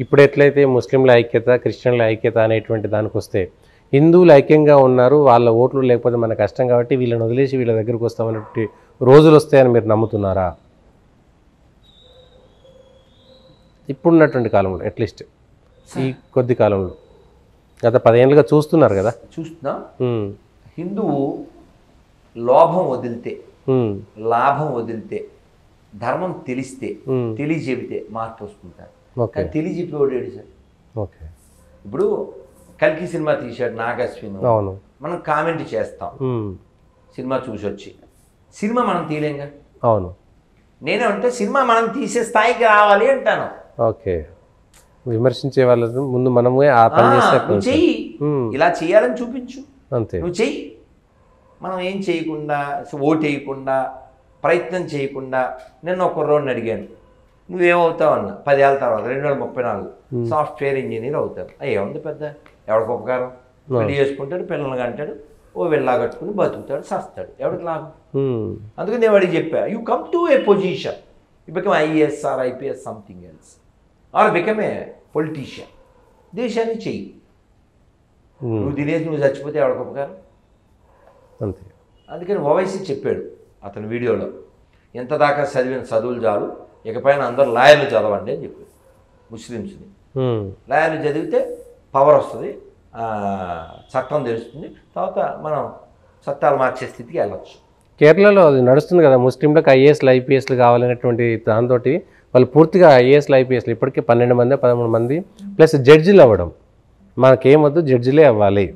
ఇప్పుడు ఎట్లయితే ముస్లింల ఐక్యత, క్రిస్టియన్ల ఐక్యత అనేటువంటి దానికి వస్తే హిందువులు ఐక్యంగా ఉన్నారు, వాళ్ళ ఓట్లు లేకపోతే మన కష్టం కాబట్టి వీళ్ళని వదిలేసి వీళ్ళ దగ్గరకు వస్తామనేటువంటి రోజులు వస్తాయని మీరు నమ్ముతున్నారా? ఇప్పుడున్నటువంటి కాలంలో అట్లీస్ట్ ఈ కొద్ది కాలంలో గత 10 ఏళ్ళుగా చూస్తున్నారు కదా. చూస్తున్నా. హిందువు లోభం వదిలితే, లాభం వదిలితే, ధర్మం తెలిస్తే, తెలియజెబితే మార్పు వస్తుంటారు. కానీ తెలియజెప్పేవాడు ఏడు సార్. ఓకే, ఇప్పుడు కల్కి సినిమా తీశాడు నాగశ్విన్, అవును, మనం కామెంట్ చేస్తాం సినిమా చూసి వచ్చి. సినిమా మనం తీయలేంగా. అవును, నేనేమంటే సినిమా మనం తీసే స్థాయికి రావాలి అంటాను. ఓకే, విమర్శించే వాళ్ళ ముందు మనమే ఆ పని చేస్తే నువ్వు చెయ్యి, ఇలా చేయాలని చూపించు, అంతే, నువ్వు చెయ్యి. మనం ఏం చేయకుండా, ఓటు వేయకుండా, ప్రయత్నం చేయకుండా. నేను ఒక కుర్రోడిని అడిగాను, నువ్వేమవుతావు అన్న. 10 ఏళ్ళ తర్వాత 2034 సాఫ్ట్వేర్ ఇంజనీర్ అవుతారు. ఏముంది పెద్ద, ఎవరికి ఉపకారం? పెళ్లి చేసుకుంటాడు, పిల్లల్ని కంటాడు, ఓ వెళ్ళా కట్టుకుని బతుకుతాడు, సస్తాడు, ఎవరికి లాభం? అందుకని నేను వాడికి చెప్పా, you come to a position, you become IAS or IPS something else, or become a politician. దేశాన్ని చెయ్యి. నువ్వు తినేసి నువ్వు చచ్చిపోతే ఎవరికి ఉపకారం? అంతే. అందుకని ఓవైసీ చెప్పాడు అతని వీడియోలో, ఎంత దాకా చదివిన చదువులు చాలు, ఇకపైన అందరూ లాయర్లు చదవండి అని చెప్పాడు. ముస్లిమ్స్ని లాయర్లు చదివితే పవర్ వస్తుంది, చట్టం తెలుస్తుంది, తర్వాత మనం చట్టాలు మార్చే స్థితికి వెళ్ళచ్చు. కేరళలో అది నడుస్తుంది కదా, ముస్లింలకు IASలు IPSలు కావాలనేటువంటి దాంతో వాళ్ళు పూర్తిగా IASలు IPSలు ఇప్పటికే 12 మంది 13 మంది ప్లస్ జడ్జిలు అవ్వడం. మనకేమొద్దు, జడ్జిలే అవ్వాలి.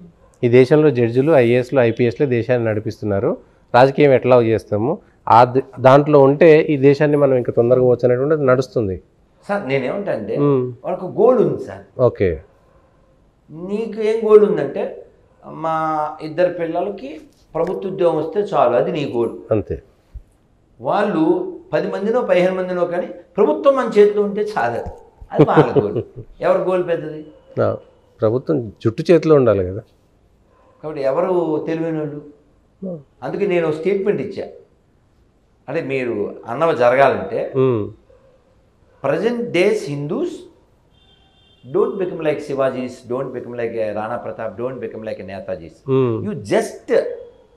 ఈ దేశంలో జడ్జిలు IASలు IPSలే దేశాన్ని నడిపిస్తున్నారు, రాజకీయం ఎట్లా చేస్తాము దాంట్లో ఉంటే ఈ దేశాన్ని మనం ఇంకా తొందరగా పోవచ్చు అనేటువంటిది నడుస్తుంది సార్. నేనేమంటా అంటే వాళ్ళకు గోల్ ఉంది సార్. ఓకే, నీకు ఏం గోల్ ఉందంటే, మా 2 పిల్లలకి ప్రభుత్వ ఉద్యోగం వస్తే చాలు, అది నీ గోల్. అంతే. వాళ్ళు 10 మందినో 15 మందినో కానీ ప్రభుత్వం మన చేతిలో ఉంటే చాలు, అది వాళ్ళ గోల్. ఎవరి గోల్ పెద్దది? ప్రభుత్వం జుట్టు చేతిలో ఉండాలి కదా. కాబట్టి ఎవరు తెలివైన వాళ్ళు? అందుకే నేను స్టేట్మెంట్ ఇచ్చా, అంటే మీరు అన్నవి జరగాలంటే present days Hindus don't become like Shivajis, don't become like Rana Pratap, don't become like Netajis. You just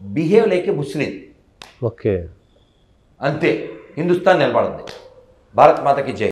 behave like a Muslim. Okay. అంతే, హిందుస్థాన్ నిలబడింది. భారత్ మాతకి జై.